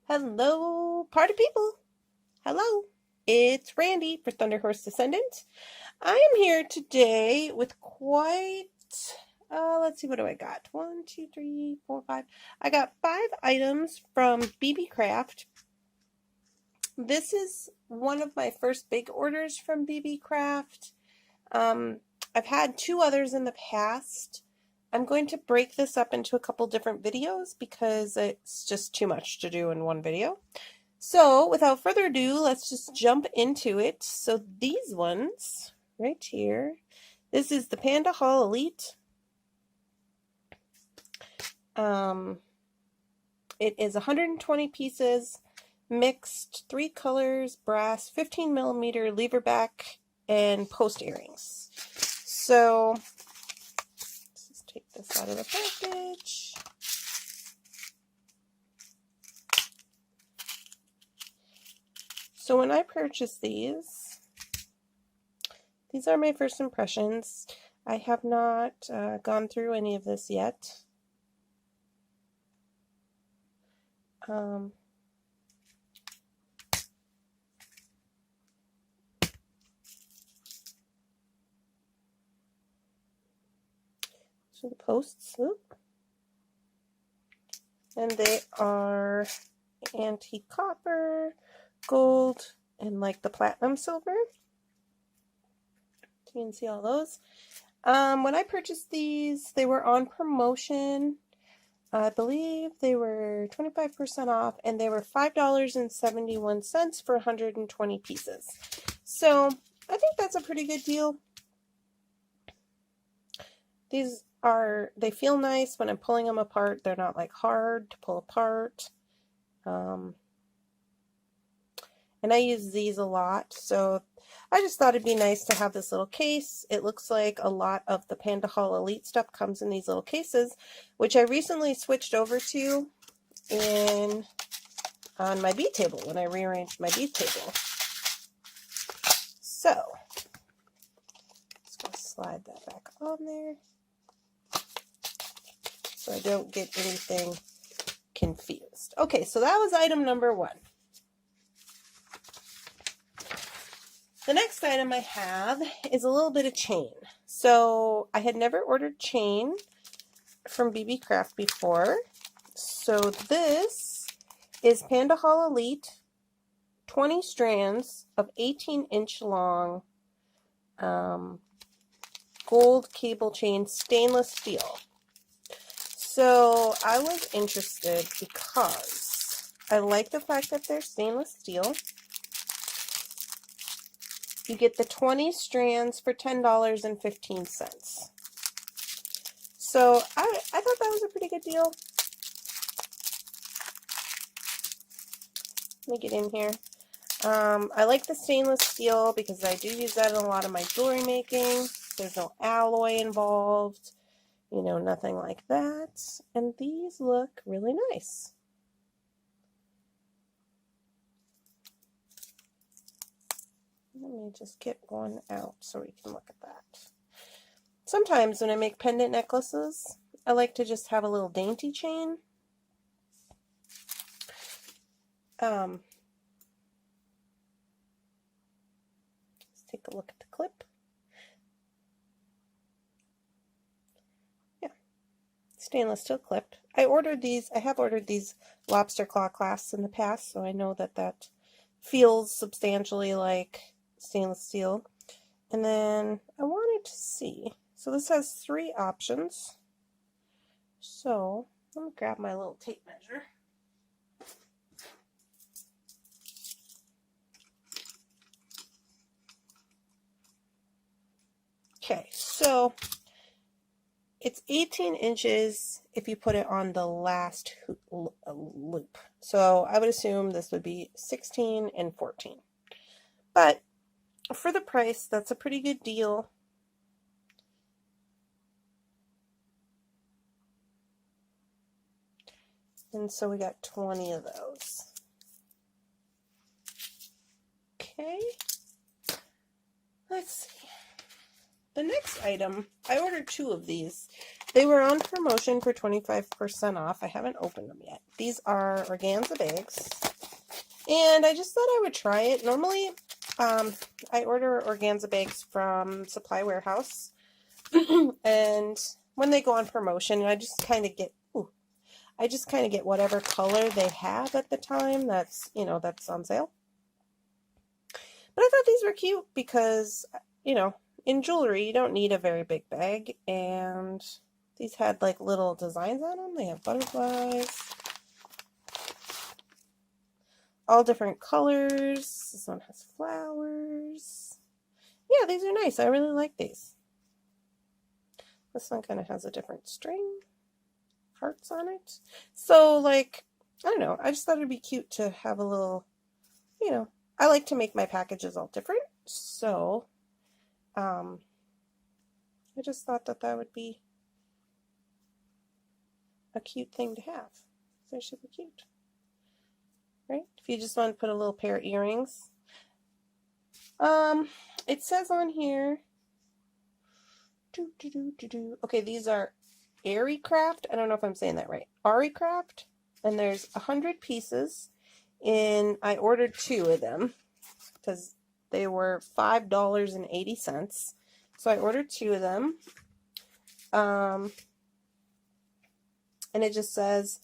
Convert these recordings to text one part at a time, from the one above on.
Hello, party people. Hello. It's Randee for Thunderhorse Descendant. I am here today with quite, let's see, what do I got? 1, 2, 3, 4, 5. I got 5 items from Beebeecraft. This is one of my first big orders from Beebeecraft. I've had 2 others in the past. I'm going to break this up into a couple different videos because it's just too much to do in one video. So without further ado, let's just jump into it. So these ones right here, this is the Panda Hall Elite. It is 120 pieces, mixed 3 colors, brass, 15mm lever back, and post earrings. So let's just take this out of the package. So when I purchased these are my first impressions. I have not gone through any of this yet. So the posts, and they are antique copper, gold, and like the platinum silver. So you can see all those. When I purchased these, they were on promotion. I believe they were 25% off, and they were $5.71 for 120 pieces. So I think that's a pretty good deal. They feel nice when I'm pulling them apart. They're not like hard to pull apart. And I use these a lot, so I just thought it'd be nice to have this little case. It looks like a lot of the Panda Hall Elite stuff comes in these little cases, which I recently switched over to on my bead table when I rearranged my bead table. So, just going to slide that back on there so I don't get anything confused. Okay, so that was item number 1. The next item I have is a little bit of chain. So I had never ordered chain from Beebeecraft before. So this is Panda Hall Elite 20 strands of 18-inch long gold cable chain, stainless steel. So I was interested because I like the fact that they're stainless steel. You get the 20 strands for $10.15. So I thought that was a pretty good deal. Let me get in here. I like the stainless steel because I do use that in a lot of my jewelry making. There's no alloy involved, you know, nothing like that. And these look really nice. Let me just get one out so we can look at that. Sometimes when I make pendant necklaces, I like to just have a little dainty chain. Let's take a look at the clip. Yeah, stainless steel clip. I have ordered these lobster claw clasps in the past, so I know that that feels substantially like stainless steel. And then I wanted to see, so this has 3 options. So let me grab my little tape measure. Okay, so it's 18 inches if you put it on the last loop. So I would assume this would be 16 and 14. But for the price, that's a pretty good deal. And so we got 20 of those. Okay. Let's see. The next item, I ordered 2 of these. They were on promotion for 25% off. I haven't opened them yet. These are organza bags. And I just thought I would try it. Normally, I order organza bags from Supply Warehouse. And when they go on promotion, I just kind of get, whatever color they have at the time that's, that's on sale. But I thought these were cute because, in jewelry, you don't need a very big bag. And these had like little designs on them. They have butterflies. All different colors. This one has flowers. Yeah, these are nice. I really like these. This one kind of has a different string. Hearts on it. So, like, I don't know. I just thought it'd be cute to have a little, I like to make my packages all different. So, I just thought that would be a cute thing to have. They're super cute. Right? If you just want to put a little pair of earrings. It says on here, okay, these are Beebeecraft. I don't know if I'm saying that right. Beebeecraft, and there's 100 pieces, and I ordered 2 of them because they were $5.80. So I ordered 2 of them. And it just says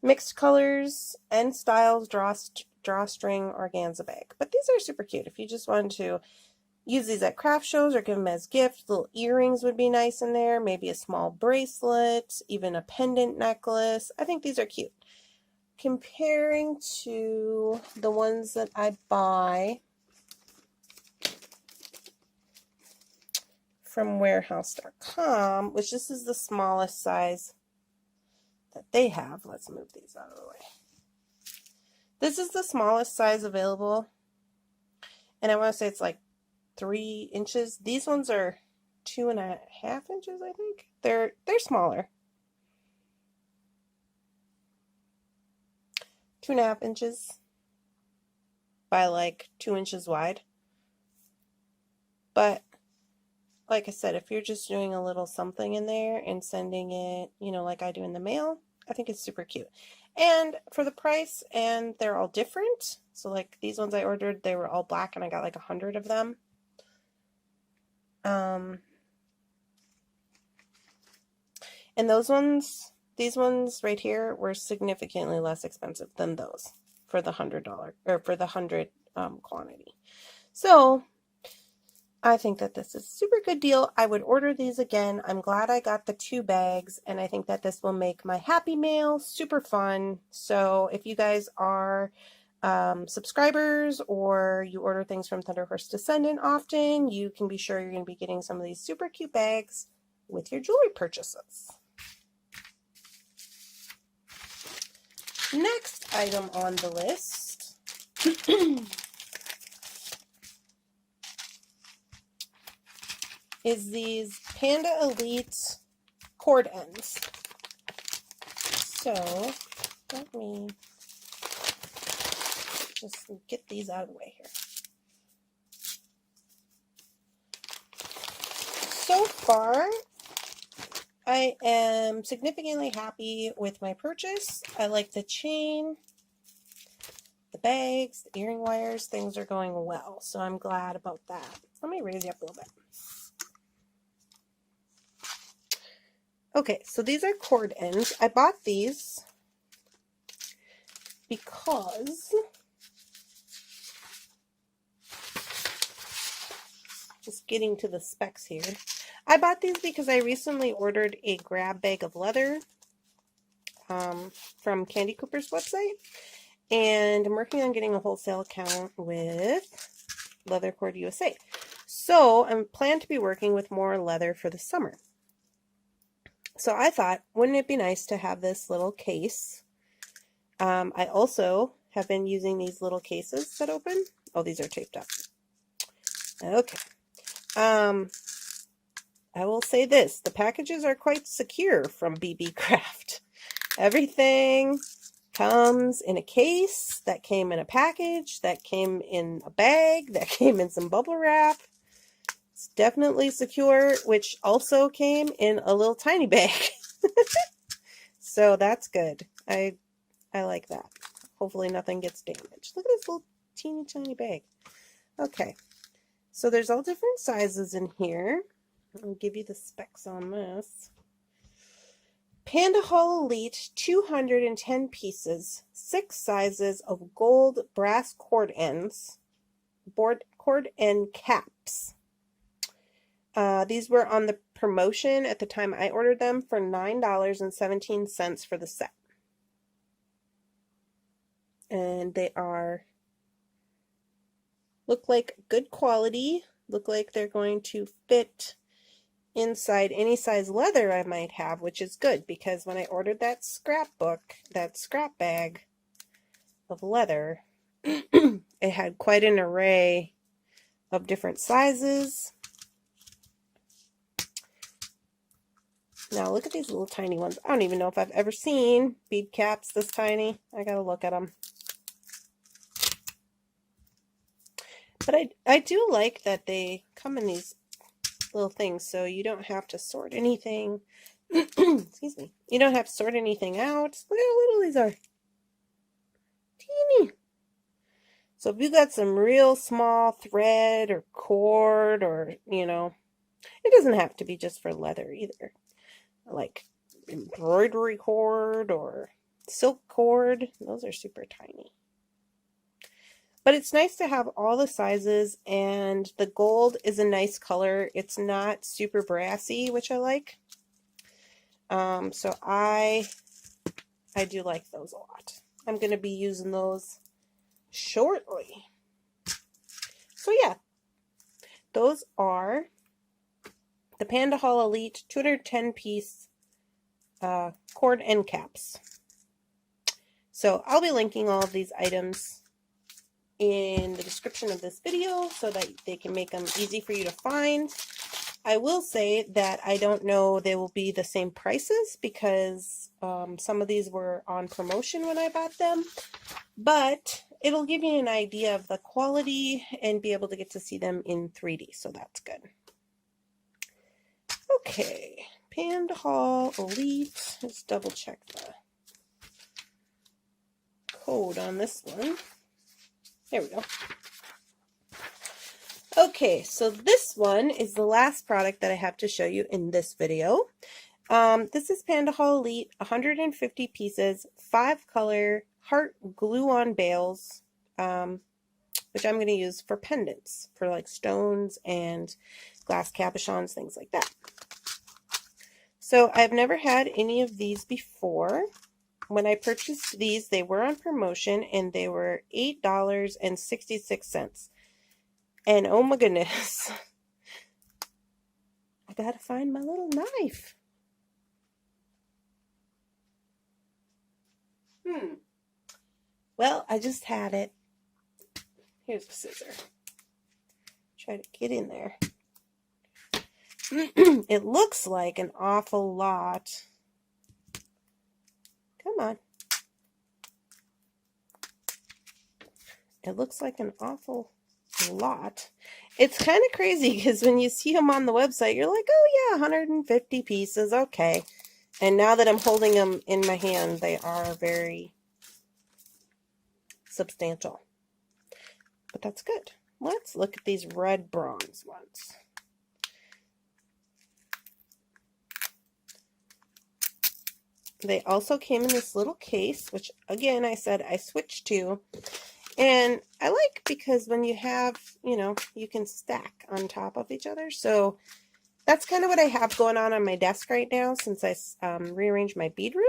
mixed colors and styles drawstring organza bag. But these are super cute. If you just wanted to use these at craft shows or give them as gifts, little earrings would be nice in there. Maybe a small bracelet, even a pendant necklace. I think these are cute. Comparing to the ones that I buy from warehouse.com, which this is the smallest size that they have. Let's move these out of the way. This is the smallest size available, and I want to say it's like 3 inches. These ones are 2.5 inches, I think. They're smaller. 2.5 inches by like 2 inches wide. But like I said, if you're just doing a little something in there and sending it, like I do in the mail, I think it's super cute. And for the price, and they're all different. So like these ones I ordered, they were all black, and I got like 100 of them. And these ones right here were significantly less expensive than those for the $100 or for the 100 quantity. So I think that this is a super good deal. I would order these again. I'm glad I got the 2 bags, and I think that this will make my happy mail super fun. So if you guys are subscribers or you order things from Thunderhorse Descendant often, you can be sure you're going to be getting some of these super cute bags with your jewelry purchases. Next item on the list is these Panda Elite cord ends. So let me just get these out of the way here. So far, I am significantly happy with my purchase. I like the chain, the bags, the earring wires. Things are going well, so I'm glad about that. Let me raise you up a little bit. Okay, so these are cord ends. I bought these because just getting to the specs here. I bought these because I recently ordered a grab bag of leather from Candy Cooper's website, and I'm working on getting a wholesale account with Leather Cord USA. So I plan to be working with more leather for the summer. So I thought, wouldn't it be nice to have this little case? I also have been using these little cases that open. Oh, these are taped up. Okay. I will say this. The packages are quite secure from Beebeecraft. Everything comes in a case, that came in a package, that came in a bag, that came in some bubble wrap. It's definitely secure, which also came in a little tiny bag. So that's good. I like that. Hopefully nothing gets damaged. Look at this little teeny tiny bag. Okay, so there's all different sizes in here. I'll give you the specs on this. Panda Hall Elite, 210 pieces, 6 sizes of gold brass cord ends, cord end caps. These were on the promotion at the time I ordered them for $9.17 for the set. And they look like good quality, look like they're going to fit inside any size leather I might have, which is good because when I ordered that scrapbook, that scrap bag of leather, it had quite an array of different sizes. Now look at these little tiny ones. I don't even know if I've ever seen bead caps this tiny. I gotta look at them. But I do like that they come in these little things, so you don't have to sort anything. Excuse me. You don't have to sort anything out. Look how little these are. Teeny. So if you got some real small thread or cord or, you know, it doesn't have to be just for leather either. Like embroidery cord or silk cord. Those are super tiny. But it's nice to have all the sizes, and the gold is a nice color. It's not super brassy, which I like. So I do like those a lot. I'm going to be using those shortly. So yeah, those are the Panda Hall Elite 210 piece cord end caps. So I'll be linking all of these items in the description of this video so that they can make them easy for you to find. I will say that I don't know they will be the same prices because some of these were on promotion when I bought them, but it'll give you an idea of the quality and be able to get to see them in 3D, so that's good. Okay, Panda Hall Elite. Let's double check the code on this one. There we go. Okay, so this one is the last product that I have to show you in this video. This is Panda Hall Elite, 150 pieces, 5 color heart glue-on bales, which I'm going to use for pendants, for like stones and glass cabochons, things like that. So I've never had any of these before. When I purchased these, they were on promotion and they were $8.66. And oh my goodness, I gotta find my little knife. Well, I just had it. Here's the scissor. Try to get in there. It looks like an awful lot. Come on. It looks like an awful lot. It's kind of crazy because when you see them on the website, you're like, oh yeah, 150 pieces, okay. And now that I'm holding them in my hand, they are very substantial. But that's good. Let's look at these red bronze ones. They also came in this little case, which again, I said I switched to. And I like because when you have, you know, you can stack on top of each other. So that's kind of what I have going on my desk right now since I rearranged my bead room.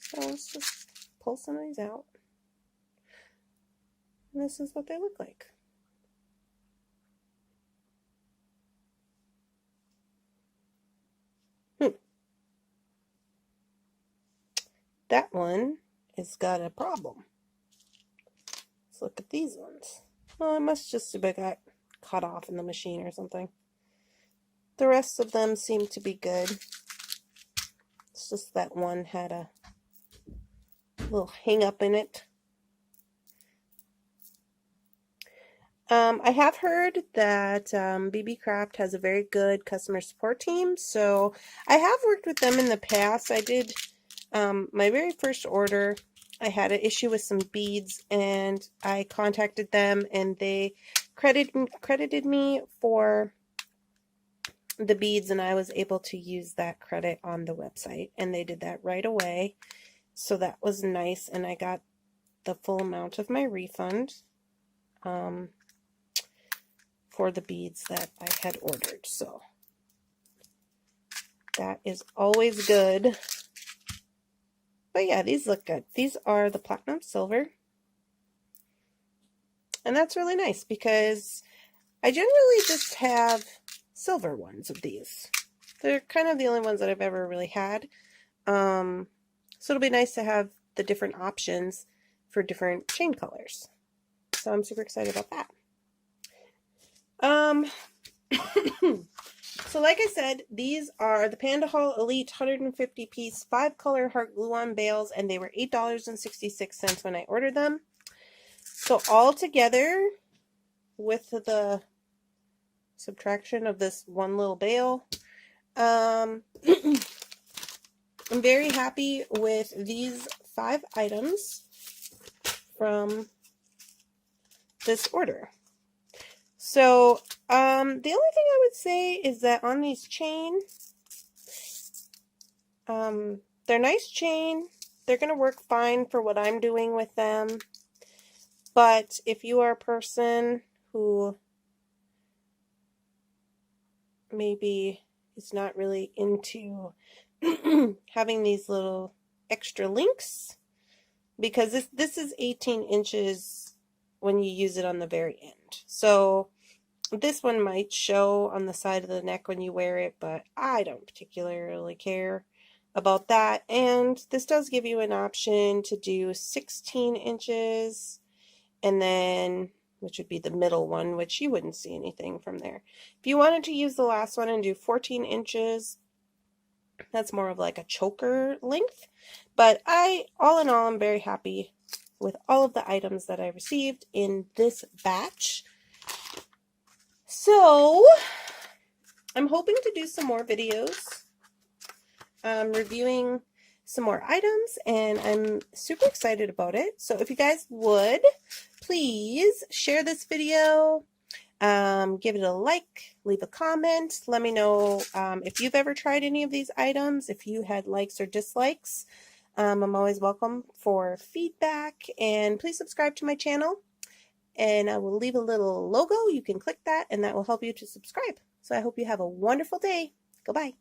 So let's just pull some of these out. And this is what they look like. That one has got a problem. Let's look at these ones. Well, it must just have got cut off in the machine or something. The rest of them seem to be good. It's just that one had a little hang up in it. I have heard that Beebeecraft has a very good customer support team, so I have worked with them in the past. I did my very first order. I had an issue with some beads, and I contacted them, and they credited me for the beads, and I was able to use that credit on the website, and they did that right away. So that was nice, and I got the full amount of my refund for the beads that I had ordered. So that is always good. But yeah, these look good. These are the platinum silver. And that's really nice because I generally just have silver ones of these. They're kind of the only ones that I've ever really had. So it'll be nice to have the different options for different chain colors. So I'm super excited about that. So like I said, these are the Panda Haul Elite 150 piece 5-color heart glue-on bales, and they were $8.66 when I ordered them. So all together, with the subtraction of this one little bale, I'm very happy with these 5 items from this order. So, the only thing I would say is that on these chain, they're nice chain. They're going to work fine for what I'm doing with them. But if you are a person who maybe is not really into having these little extra links, because this is 18 inches when you use it on the very end. So this one might show on the side of the neck when you wear it, but I don't particularly care about that. And this does give you an option to do 16 inches, and then, which would be the middle one, which you wouldn't see anything from there. If you wanted to use the last one and do 14 inches, that's more of like a choker length. But all in all, I'm very happy with all of the items that I received in this batch. So, I'm hoping to do some more videos reviewing some more items, and I'm super excited about it. So if you guys would, please share this video, give it a like, leave a comment, let me know if you've ever tried any of these items, if you had likes or dislikes. I'm always welcome for feedback, and please subscribe to my channel. And I will leave a little logo. You can click that, and that will help you to subscribe. So I hope you have a wonderful day. Goodbye.